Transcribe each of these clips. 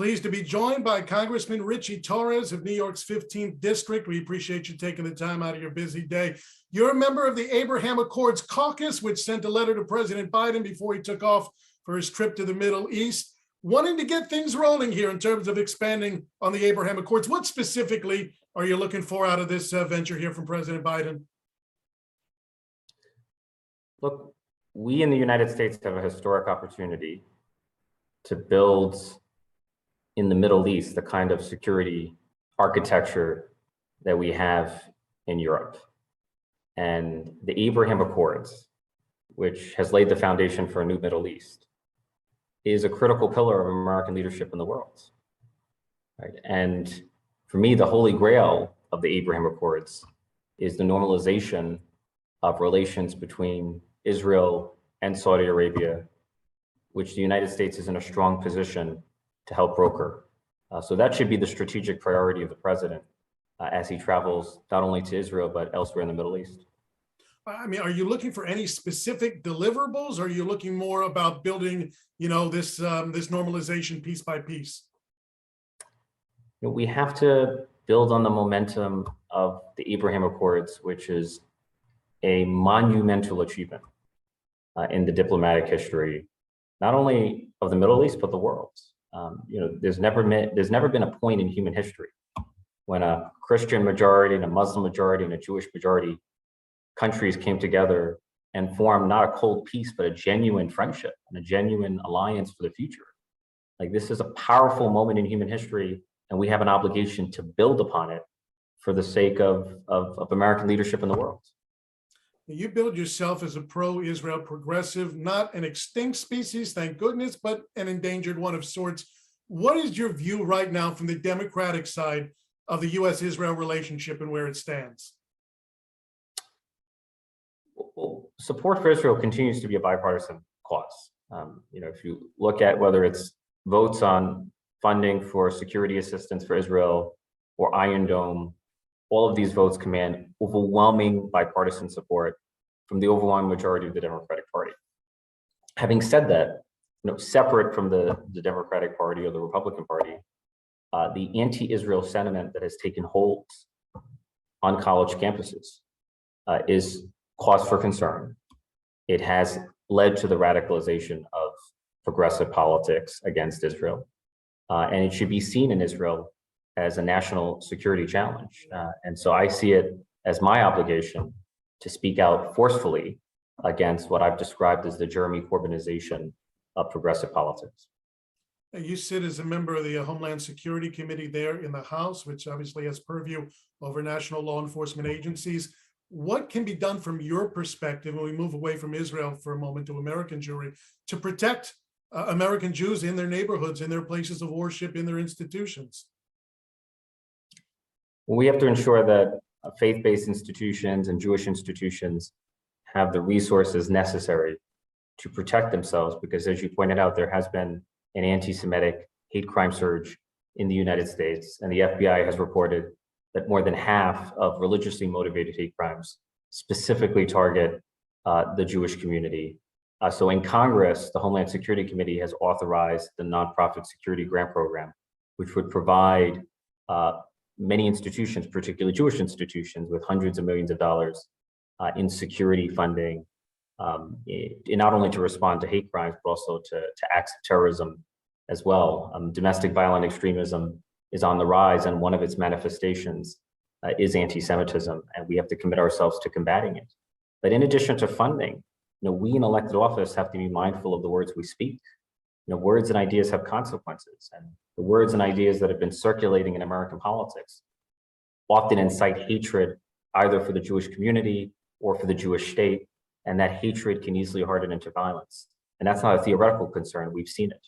Pleased to be joined by Congressman Ritchie Torres of New York's 15th District. We appreciate you taking the time out of your busy day. You're a member of the Abraham Accords Caucus, which sent a letter to President Biden before he took off for his trip to the Middle East, wanting to get things rolling here in terms of expanding on the Abraham Accords. What specifically are you looking for out of this venture here from President Biden? Look, we in the United States have a historic opportunity to build in the Middle East the kind of security architecture that we have in Europe. And the Abraham Accords, which has laid the foundation for a new Middle East, is a critical pillar of American leadership in the world. Right? And for me, the holy grail of the Abraham Accords is the normalization of relations between Israel and Saudi Arabia, which the United States is in a strong position to help broker. So that should be the strategic priority of the president as he travels not only to Israel, but elsewhere in the Middle East. I mean, are you looking for any specific deliverables, or are you looking more about building, this normalization piece by piece? We have to build on the momentum of the Abraham Accords, which is a monumental achievement in the diplomatic history, not only of the Middle East, but the world. There's never been a point in human history when a Christian majority and a Muslim majority and a Jewish majority countries came together and formed not a cold peace, but a genuine friendship and a genuine alliance for the future. Like, this is a powerful moment in human history, and we have an obligation to build upon it for the sake of American leadership in the world. You build yourself as a pro-Israel progressive, not an extinct species, thank goodness, but an endangered one of sorts. What is your view right now from the Democratic side of the U.S. Israel relationship and where it stands? Well, support for Israel continues to be a bipartisan cause. If you look at whether it's votes on funding for security assistance for Israel or Iron Dome, all of these votes command overwhelming bipartisan support from the overwhelming majority of the Democratic Party. Having said that, separate from the Democratic Party or the Republican Party, the anti-Israel sentiment that has taken hold on college campuses is cause for concern. It has led to the radicalization of progressive politics against Israel, and it should be seen in Israel as a national security challenge. And so I see it as my obligation to speak out forcefully against what I've described as the Jeremy Corbynization of progressive politics. You sit as a member of the Homeland Security Committee there in the House, which obviously has purview over national law enforcement agencies. What can be done from your perspective when we move away from Israel for a moment to American Jewry to protect American Jews in their neighborhoods, in their places of worship, in their institutions? We have to ensure that faith-based institutions and Jewish institutions have the resources necessary to protect themselves, because as you pointed out, there has been an anti-Semitic hate crime surge in the United States, and the FBI has reported that more than half of religiously motivated hate crimes specifically target the Jewish community. So in Congress, the Homeland Security Committee has authorized the Nonprofit Security Grant Program, which would provide many institutions, particularly Jewish institutions, with hundreds of millions of dollars in security funding, not only to respond to hate crimes, but also to acts of terrorism as well. Domestic violent extremism is on the rise, and one of its manifestations is anti-Semitism, and we have to commit ourselves to combating it. But in addition to funding, we in elected office have to be mindful of the words we speak. Words and ideas have consequences, and the words and ideas that have been circulating in American politics often incite hatred either for the Jewish community or for the Jewish state, and that hatred can easily harden into violence. And that's not a theoretical concern, we've seen it.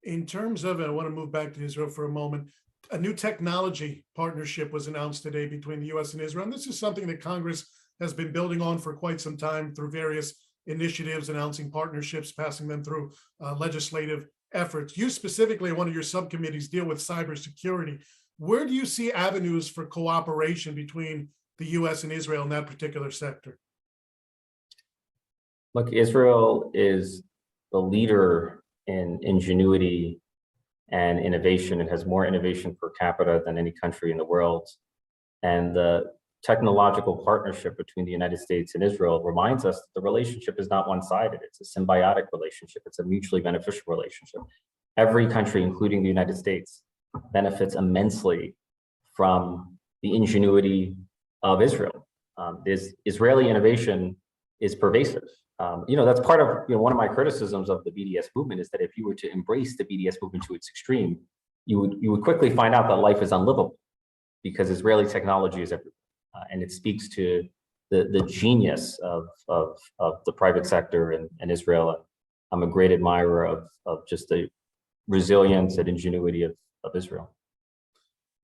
In terms of, and I want to move back to Israel for a moment, a new technology partnership was announced today between the U.S. and Israel, and this is something that Congress has been building on for quite some time through various initiatives, announcing partnerships, passing them through legislative efforts. You specifically, one of your subcommittees, deal with cybersecurity. Where do you see avenues for cooperation between the U.S. and Israel in that particular sector? Look, Israel is the leader in ingenuity and innovation. It has more innovation per capita than any country in the world. And the technological partnership between the United States and Israel reminds us that the relationship is not one-sided. It's a symbiotic relationship. It's a mutually beneficial relationship. Every country, including the United States, benefits immensely from the ingenuity of Israel. Israeli innovation is pervasive. That's part of one of my criticisms of the BDS movement is that if you were to embrace the BDS movement to its extreme, you would quickly find out that life is unlivable because Israeli technology is everywhere. And it speaks to the genius of the private sector in Israel. I'm a great admirer of just the resilience and ingenuity of Israel.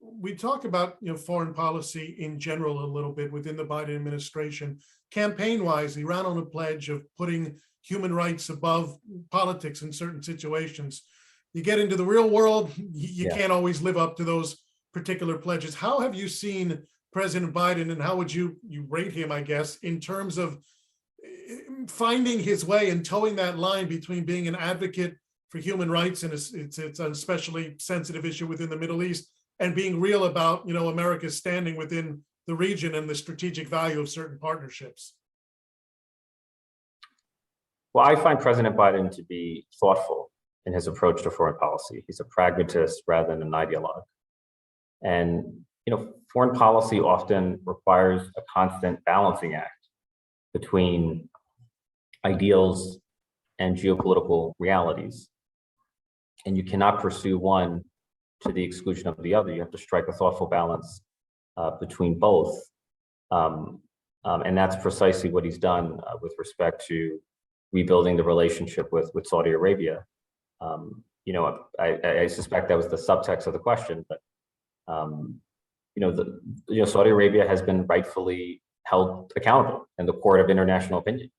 We talk about foreign policy in general a little bit within the Biden administration. Campaign-wise, he ran on a pledge of putting human rights above politics in certain situations. You get into the real world, you can't always live up to those particular pledges. How have you seen President Biden, and how would you rate him, I guess, in terms of finding his way and towing that line between being an advocate for human rights, and it's an especially sensitive issue within the Middle East, and being real about America's standing within the region and the strategic value of certain partnerships? Well, I find President Biden to be thoughtful in his approach to foreign policy. He's a pragmatist rather than an ideologue. And foreign policy often requires a constant balancing act between ideals and geopolitical realities. And you cannot pursue one to the exclusion of the other. You have to strike a thoughtful balance between both. And that's precisely what he's done with respect to rebuilding the relationship with Saudi Arabia. I suspect that was the subtext of the question, but Saudi Arabia has been rightfully held accountable in the court of international opinion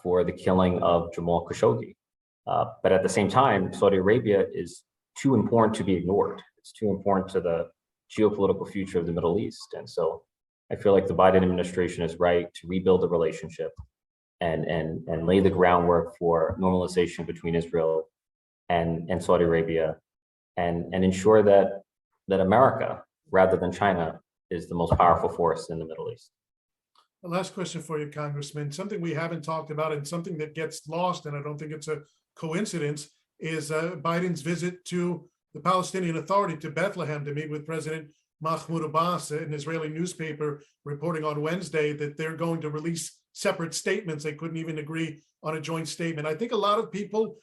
for the killing of Jamal Khashoggi. But at the same time, Saudi Arabia is too important to be ignored. It's too important to the geopolitical future of the Middle East. And so I feel like the Biden administration is right to rebuild the relationship and lay the groundwork for normalization between Israel and Saudi Arabia and ensure that America, rather than China, is the most powerful force in the Middle East. The last question for you, Congressman, something we haven't talked about and something that gets lost, and I don't think it's a coincidence, is Biden's visit to the Palestinian Authority to Bethlehem to meet with President Mahmoud Abbas. An Israeli newspaper reporting on Wednesday that they're going to release separate statements. They couldn't even agree on a joint statement. I think a lot of people,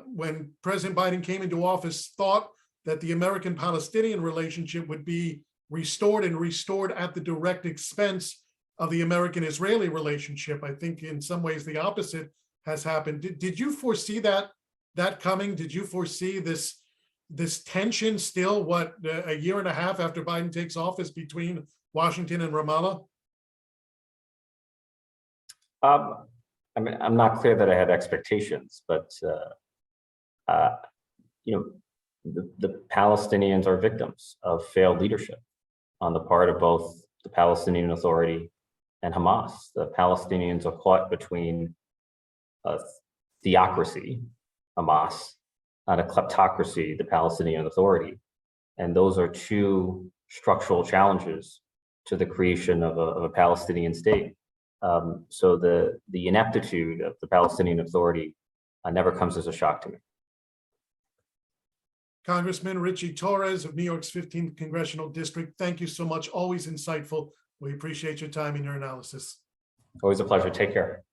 when President Biden came into office, thought that the American-Palestinian relationship would be restored at the direct expense of the American-Israeli relationship. I think in some ways the opposite has happened. Did you foresee that coming? Did you foresee this tension still, a year and a half after Biden takes office, between Washington and Ramallah? I'm not clear that I had expectations, but the Palestinians are victims of failed leadership on the part of both the Palestinian Authority and Hamas. The Palestinians are caught between a theocracy, Hamas, and a kleptocracy, the Palestinian Authority. And those are two structural challenges to the creation of a Palestinian state. So the ineptitude of the Palestinian Authority never comes as a shock to me. Congressman Ritchie Torres of New York's 15th Congressional District, thank you so much. Always insightful. We appreciate your time and your analysis. Always a pleasure. Take care.